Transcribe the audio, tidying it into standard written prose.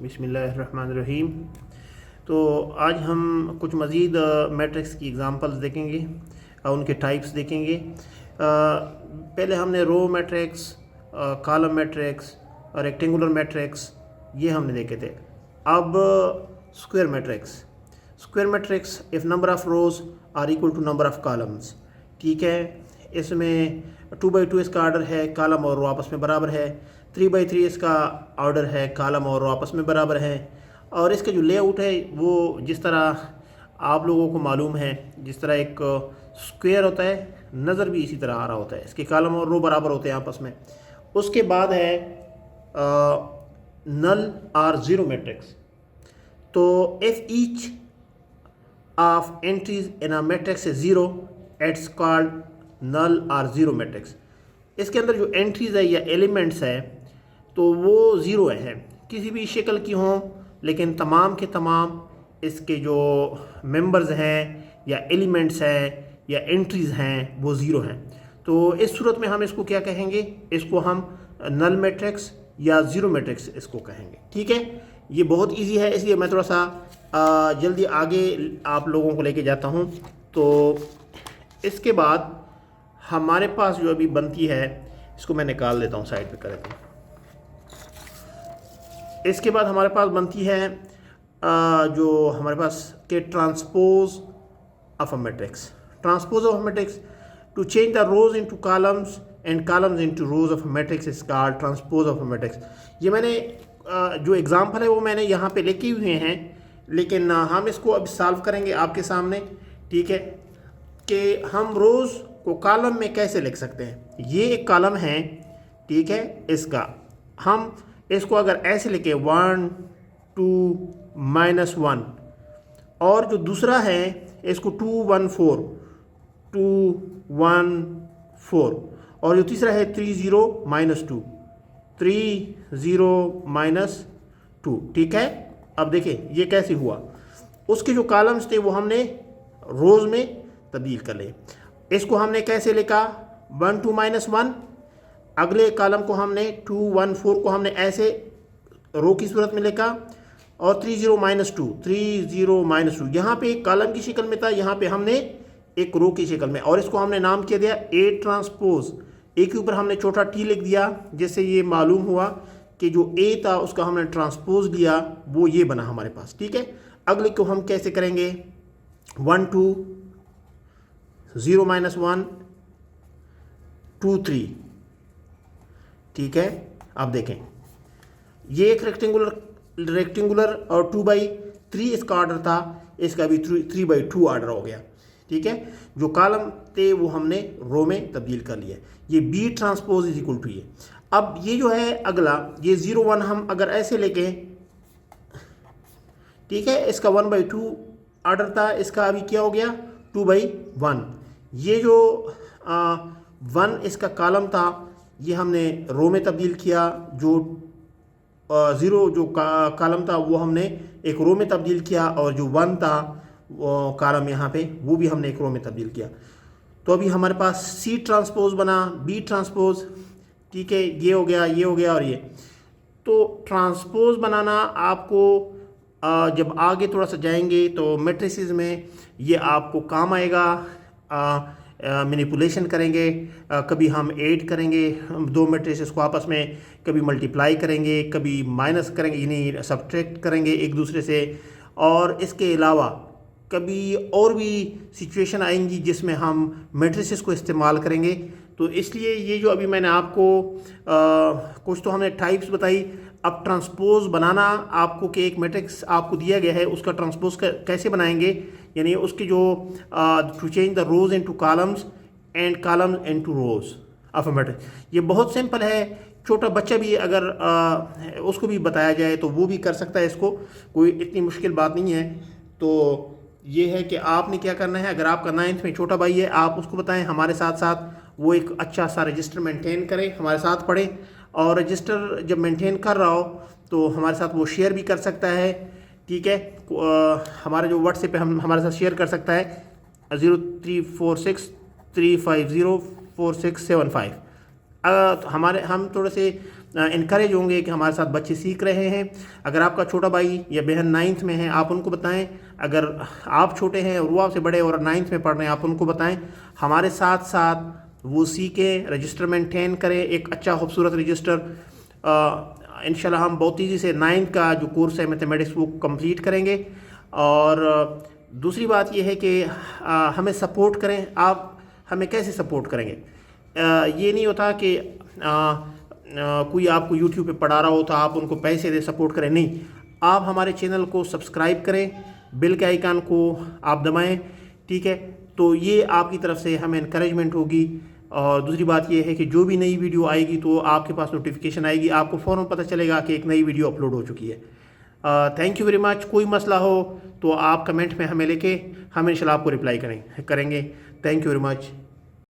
बिस्मिल्लाहिर्रहमानिर्रहीम। तो आज हम कुछ मज़ीद मैट्रिक्स की एग्ज़ाम्पल्स देखेंगे और उनके टाइप्स देखेंगे। पहले हमने रो मैट्रिक्स, कॉलम मैट्रिक्स और रेक्टेंगुलर मैट्रिक्स ये हमने देखे थे। अब square matrix if number of rows are equal to number of columns. ठीक है, इसमें 2 by 2 इसका आर्डर है, कॉलम और रो आपस में बराबर है। 3 by 3 इसका ऑर्डर है, कॉलम और रो आपस में बराबर है। और इसका जो लेआउट है वो जिस तरह आप लोगों को मालूम है, जिस तरह एक स्क्वायर होता है, नज़र भी इसी तरह आ रहा होता है। इसके कॉलम और रो बराबर होते हैं आपस में। उसके बाद है नल आर ज़ीरो मैट्रिक्स। तो if each of entries in a matrix is zero, it's called null or zero matrix. इसके अंदर जो एंट्रीज है या एलिमेंट्स है तो वो ज़ीरो है, किसी भी शक्ल की हों, लेकिन तमाम के तमाम इसके जो मेंबर्स हैं या एलिमेंट्स हैं या एंट्रीज़ हैं वो ज़ीरो हैं। तो इस सूरत में हम इसको क्या कहेंगे? इसको हम नल मैट्रिक्स या ज़ीरो मैट्रिक्स इसको कहेंगे। ठीक है, ये बहुत इजी है, इसलिए मैं थोड़ा सा जल्दी आगे आप लोगों को लेके जाता हूँ। तो इसके बाद हमारे पास जो अभी बनती है, इसको मैं निकाल देता हूँ, साइड पे कर देता हूँ। इसके बाद हमारे पास बनती है जो हमारे पास के transpose of a matrix to change the rows into columns and columns into rows of a matrix is called transpose of a matrix. ये मैंने जो एग्जांपल है वो मैंने यहाँ पे लेके हुए हैं, लेकिन हम इसको अब सॉल्व करेंगे आपके सामने। ठीक है, कि हम रोज़ को कॉलम में कैसे लिख सकते हैं। ये एक कॉलम है, ठीक है, इसका हम इसको अगर ऐसे लिखे 1 2 -1, और जो दूसरा है इसको 2 1 4 2 1 4, और जो तीसरा है 3 0 -2 3 0 -2। ठीक है, अब देखिए ये कैसे हुआ। उसके जो कॉलम्स थे वो हमने रोज़ में तब्दील कर ले। इसको हमने कैसे लिखा? 1 2 -1। अगले कॉलम को हमने 2 1 4 को हमने ऐसे रो की सूरत में लिखा, और 3 0 -2 3 0 -2 यहाँ पे एक कॉलम की शक्ल में था, यहाँ पे हमने एक रो की शक्ल में, और इसको हमने नाम किया दिया ए ट्रांसपोज। ए के ऊपर हमने छोटा टी लिख दिया, जिससे ये मालूम हुआ कि जो ए था उसका हमने ट्रांसपोज लिया, वो ये बना हमारे पास। ठीक है, अगले को हम कैसे करेंगे? 1 2 0 -1 2 3। ठीक है, अब देखें ये एक रेक्टेंगुलर और 2 by 3 इसका ऑर्डर था, इसका भी 3 by 2 ऑर्डर हो गया। ठीक है, जो कॉलम थे वो हमने रो में तब्दील कर लिया। ये B transpose is equal to ये। अब ये जो है अगला, ये 0 1 हम अगर ऐसे लेके, ठीक है, इसका 1 by 2 ऑर्डर था, इसका अभी क्या हो गया? 2 by 1। ये जो 1 इसका कॉलम था ये हमने रो में तब्दील किया, जो 0 जो कॉलम था वो हमने एक रो में तब्दील किया, और जो 1 था कॉलम यहाँ पे वो भी हमने एक रो में तब्दील किया। तो अभी हमारे पास सी ट्रांसपोज बना, बी ट्रांसपोज। ठीक है, ये हो गया, ये हो गया, और ये। तो ट्रांसपोज बनाना आपको जब आगे थोड़ा सा जाएंगे तो मैट्रिसेस में ये आपको काम आएगा। मैनिपुलेशन करेंगे, कभी हम ऐड करेंगे दो मैट्रिसेस को आपस में, कभी मल्टीप्लाई करेंगे, कभी माइनस करेंगे, यानी सब्ट्रैक्ट करेंगे एक दूसरे से। और इसके अलावा कभी और भी सिचुएशन आएंगी जिसमें हम मैट्रिसेस को इस्तेमाल करेंगे। तो इसलिए ये जो अभी मैंने आपको कुछ तो हमने टाइप्स बताई। अब ट्रांसपोज बनाना आपको कि एक मैट्रिक्स आपको दिया गया है उसका ट्रांसपोज कैसे बनाएंगे, यानी उसकी जो to change the rows into columns and columns into rows of a matrix. ये बहुत सिंपल है, छोटा बच्चा भी अगर उसको भी बताया जाए तो वो भी कर सकता है इसको, कोई इतनी मुश्किल बात नहीं है। तो ये है कि आपने क्या करना है, अगर आपका 9th में छोटा भाई है आप उसको बताएं, हमारे साथ साथ वो एक अच्छा सा रजिस्टर मेंटेन करे, हमारे साथ पढ़े, और रजिस्टर जब मेंटेन कर रहा हो तो हमारे साथ वो शेयर भी कर सकता है। ठीक है, हमारे जो व्हाट्सएप पे हम हमारे साथ शेयर कर सकता है 0346 350 4675। हम थोड़े से इनकरेज होंगे कि हमारे साथ बच्चे सीख रहे हैं। अगर आपका छोटा भाई या बहन 9th में है, आप उनको बताएं। अगर आप छोटे हैं और वो आपसे बड़े और 9th में पढ़ रहे हैं, आप उनको बताएं। हमारे साथ साथ वो सीखें, रजिस्टर मेंटेन करें, एक अच्छा खूबसूरत रजिस्टर। इंशाल्लाह हम बहुत तेज़ी से 9th का जो कोर्स है मैथमेटिक्स वो कंप्लीट करेंगे। और दूसरी बात ये है कि हमें सपोर्ट करें। आप हमें कैसे सपोर्ट करेंगे? ये नहीं होता कि कोई आपको यूट्यूब पे पढ़ा रहा हो तो आप उनको पैसे दे सपोर्ट करें, नहीं। आप हमारे चैनल को सब्सक्राइब करें, बेल के आइकन को आप दबाएं, ठीक है? तो ये आपकी तरफ से हमें इनकरेजमेंट होगी। और दूसरी बात ये है कि जो भी नई वीडियो आएगी तो आपके पास नोटिफिकेशन आएगी, आपको फ़ौरन पता चलेगा कि एक नई वीडियो अपलोड हो चुकी है। Thank you very much. कोई मसला हो तो आप कमेंट में हमें लेके हम इंशाल्लाह आपको रिप्लाई करेंगे। Thank you very much.